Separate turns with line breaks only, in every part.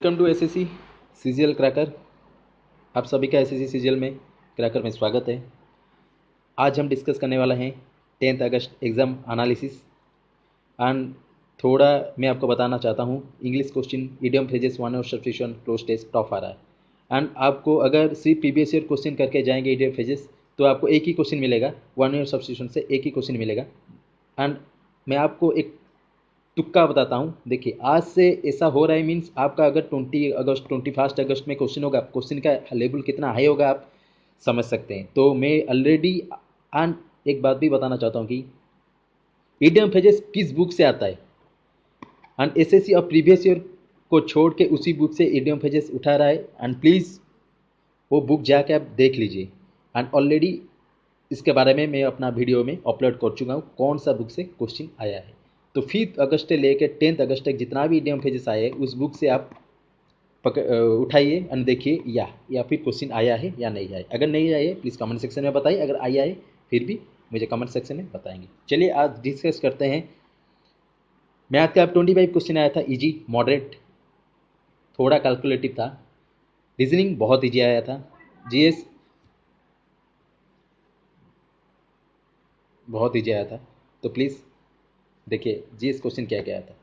Welcome to SSC CGL cracker. आप सभी का एसएससी सीजीएल में क्रैकर में स्वागत है। आज हम डिस्कस करने वाला हैं 10th August exam analysis and थोड़ा मैं आपको बताना चाहता हूँ English question idiom phrases one और सब्स्टिट्यूशन क्लोज टेस्ट टफ आ रहा है। एंड आपको अगर सिर्फ प्रीवियस ईयर क्वेश्चन करके जाएंगे इडियम फ्रेजेस तो आपको एक ही क्वेश्चन मिलेगा, वन ईयर सब्स्टिट्यूशन से एक ही क्वेश्चन मिलेगा। एंड मैं आपको एक तुक्का बताता हूँ। देखिए आज से ऐसा हो रहा है मीन्स आपका अगर 20 अगस्त 21 अगस्त में क्वेश्चन होगा, क्वेश्चन का लेवल कितना हाई होगा आप समझ सकते हैं। तो मैं ऑलरेडी एंड एक बात भी बताना चाहता हूँ कि इडियम फ्रेजेस किस बुक से आता है। एंड एसएससी और प्रीवियस ईयर को छोड़ के उसी बुक से इडियम फ्रेजेस उठा रहा है। एंड प्लीज़ वो बुक जाके आप देख लीजिए। एंड ऑलरेडी इसके बारे में मैं अपना वीडियो में अपलोड कर चुका हूँ कौन सा बुक से क्वेश्चन आया है। तो 5 अगस्त से लेकर 10th अगस्त तक जितना भी इडियम फ्रेजेस आए हैं उस बुक से आप उठाइए और देखिए या फिर क्वेश्चन आया है या नहीं आया। अगर नहीं आया है प्लीज़ कमेंट सेक्शन में बताइए, अगर आया है फिर भी मुझे कमेंट सेक्शन में बताएंगे। चलिए आज डिस्कस करते हैं। मैथ का 25 क्वेश्चन आया था, इजी मॉडरेट, थोड़ा कैलकुलेटिव था। रीजनिंग बहुत ईजी आया था। जीएस बहुत ईजी आया था। तो प्लीज़ देखिए जीएस क्वेश्चन क्या क्या आया था।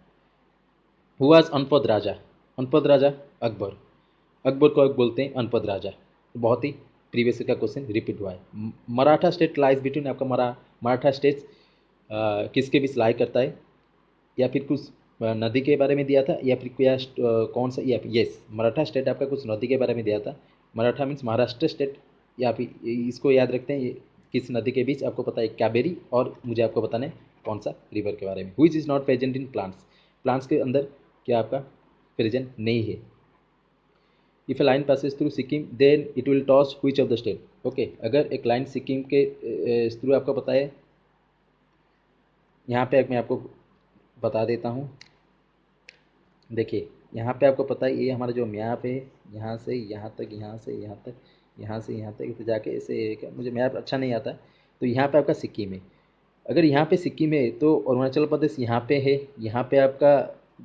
हु वाज अनपद राजा? अनपद राजा अकबर। अकबर को बोलते हैं अनपद राजा। बहुत ही प्रीवियस का क्वेश्चन रिपीट हुआ है। मराठा स्टेट लाइज बिटवीन, आपका मराठा स्टेट किसके बीच लाई करता है? या फिर कुछ नदी के बारे में दिया था या फिर क्या कौन सा, या यस मराठा स्टेट आपका कुछ नदी के बारे में दिया था। मराठा मीन्स महाराष्ट्र स्टेट, या फिर इसको याद रखते हैं ये किस नदी के बीच आपको पता है कावेरी, और मुझे आपको बताना है कौन सा रिवर के बारे में। Which is not present in plants, plants के अंदर क्या आपका प्रेजेंट नहीं है। If a line passes through Sikkim then it will toss which of the state. Okay, अगर एक लाइन सिक्किम के थ्रू आपको पता है, यहाँ पे मैं आपको बता देता हूँ। देखिए यहाँ पे आपको पता है ये हमारा जो मैप है, यहाँ से यहाँ तक, यहाँ से यहाँ तक, यहाँ से यहाँ तक तो जाके ऐसे, मुझे मैप अच्छा नहीं आता। तो यहाँ पे आपका सिक्किम है। अगर यहाँ पे सिक्किम है तो अरुणाचल प्रदेश यहाँ पे है, यहाँ पे आपका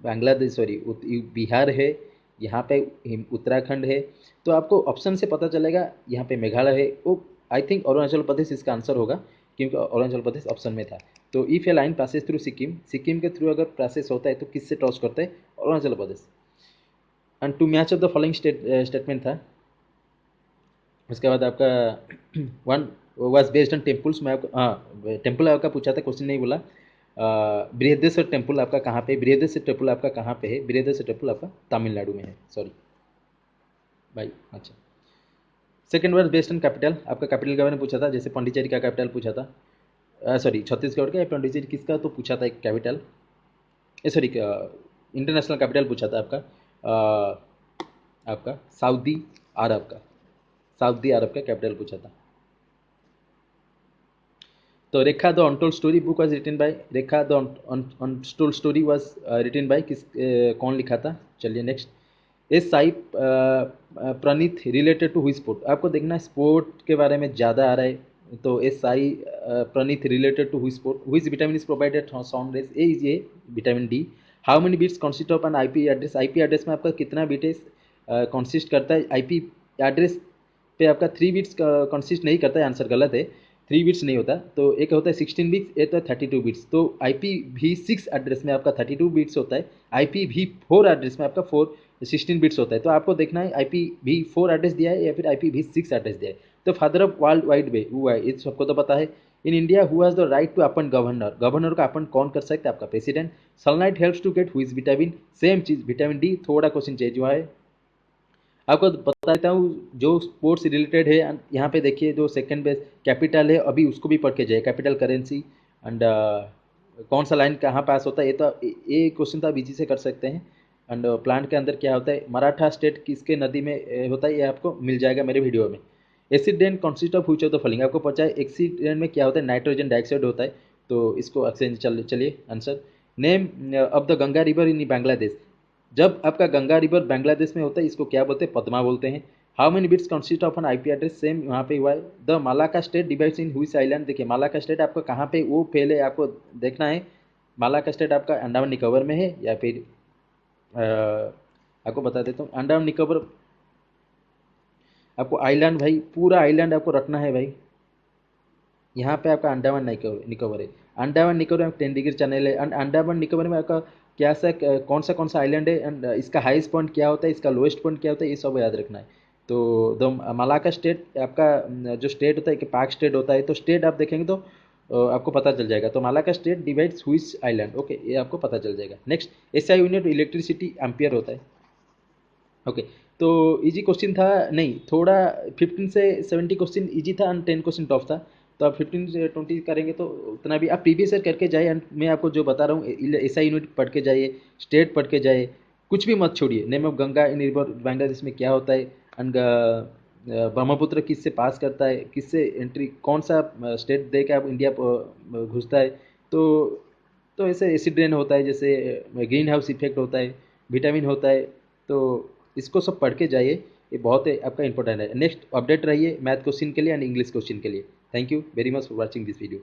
बांग्लादेश सॉरी बिहार है, यहाँ पे उत्तराखंड है। तो आपको ऑप्शन से पता चलेगा यहाँ पे मेघालय है। वो आई थिंक अरुणाचल प्रदेश इसका आंसर होगा क्योंकि अरुणाचल प्रदेश ऑप्शन में था। तो if A line passes through Sikkim, Sikkim के थ्रू अगर प्रोसेस होता है तो किससे टॉस करता है? Arunachal Pradesh. And to match of the following statement था। उसके बाद आपका one was based on temples. मैं आपको टेम्पल आपका पूछा था, क्वेश्चन नहीं बोला। बृहदेश्वर टेम्पल आपका कहाँ पे? बृहदेश्वर टेम्पल आपका कहाँ पे है? बृहदेश्वर टेम्पल आपका तमिलनाडु में है। सॉरी भाई। अच्छा, second word based on capital, आपका कैपिटल के बारे में पूछा था। जैसे पांडिचेरी का कैपिटल पूछा था, सॉरी छत्तीसगढ़ का या पांडिचेरी किसका तो पूछा था एक कैपिटल, सॉरी इंटरनेशनल कैपिटल पूछा था आपका आपका सऊदी अरब का, सऊदी अरब का कैपिटल पूछा था। तो Rekha the untold story book was written by, Rekha the untold story was written by किस, कौन लिखा था? चलिए next. S Sai Praneeth related to which sport, आपको देखना है स्पोर्ट के बारे में ज़्यादा आ रहा है। तो S Sai Praneeth related to which sport, which vitamin is provided sound rays, a is a vitamin D. How many bits consist of an IP address, IP address में आपका कितना बिट्स कंसिस्ट करता है? आईपी एड्रेस पे आपका 3 बिट्स कंसिस्ट नहीं करता है, आंसर गलत है। 3 बिट्स नहीं होता। तो एक होता है 16 बिट्स, एक तो 32 बिट्स। तो IPv6 एड्रेस में आपका 32 बिट्स होता है, IPv4 एड्रेस में आपका 16 बिट्स होता है। तो आपको देखना है IPv4 एड्रेस दिया है या फिर IPv6 एड्रेस दिया है। तो father of world wide web हुआ है, ये सबको तो पता है। In India who has the right to appoint governor, governor का अपॉइंट कौन कर सकता है? आपका president. Sunlight helps to get which vitamin, same चीज़ विटामिन डी। थोड़ा क्वेश्चन चेंज हुआ है, आपको बता देता हूँ जो स्पोर्ट्स से रिलेटेड है। यहाँ पे देखिए जो सेकंड बेस कैपिटल है, अभी उसको भी पढ़ के जाए, कैपिटल करेंसी एंड कौन सा लाइन कहाँ पास होता है। ये तो ये क्वेश्चन तो आप इजी से कर सकते हैं। एंड प्लांट के अंदर क्या होता है? मराठा स्टेट किसके नदी में होता है? ये आपको मिल जाएगा मेरे वीडियो में। Assistant consist of which of the following, आपको पता है एक्सीडेंट में क्या होता है? नाइट्रोजन डाइऑक्साइड होता है। तो इसको चलिए answer. Name of the Ganga river in Bangladesh, जब आपका गंगा रिवर बांग्लादेश में होता है इसको क्या बोलते हैं? पद्मा बोलते हैं। How many bits consist of an IP address, same वहाँ पे हुआ है। द मालाका स्टेट डिवाइड्स इन हुई आइलैंड, देखिए मालाका स्टेट आपका कहाँ पे, वो पहले आपको देखना है। मालाका स्टेट आपका अंडमान निकोबार में है या फिर आपको बता देता हूँ। अंडमान निकोबार, आपको आइलैंड भाई, पूरा आइलैंड आपको रखना है भाई। यहाँ पे आपका अंडमान निकोबार है। अंडमान निकोबार में 10 डिग्री चैनल है। एंड अंडमान निकोबार में आपका क्या सा कौन सा आइलैंड है, एंड इसका हाईएस्ट पॉइंट क्या होता है, इसका लोएस्ट पॉइंट क्या होता है, ये सब याद रखना है। तो द मलाका स्टेट आपका जो स्टेट होता है कि पाक स्टेट होता है, तो स्टेट आप देखेंगे तो आपको पता चल जाएगा। तो Malacca state divides hues island, okay, ये आपको पता चल जाएगा। Next, SI unit electricity ampere होता है। ओके, तो इजी क्वेश्चन था नहीं, थोड़ा 15 से 70 क्वेश्चन इजी था एंड 10 क्वेश्चन टफ था। तो आप 15 से 20 करेंगे तो उतना भी आप प्रीवियस ईयर करके जाइए। एंड मैं आपको जो बता रहा हूँ, एसआई यूनिट पढ़ के जाइए, स्टेट पढ़ के जाइए, कुछ भी मत छोड़िए। Name of Ganga in river Bangladesh में क्या होता है, एंड ब्रह्मपुत्र किससे पास करता है, किससे एंट्री, कौन सा स्टेट दे के आप इंडिया घुसता है। तो तो ऐसे एसिड रेन होता है, जैसे ग्रीन हाउस इफेक्ट होता है, विटामिन होता है। तो इसको सब पढ़ के जाइए, ये बहुत आपका इंपॉर्टेंट है। नेक्स्ट अपडेट रहिए मैथ क्वेश्चन के लिए एंड इंग्लिश क्वेश्चन के लिए। Thank you very much for watching this video.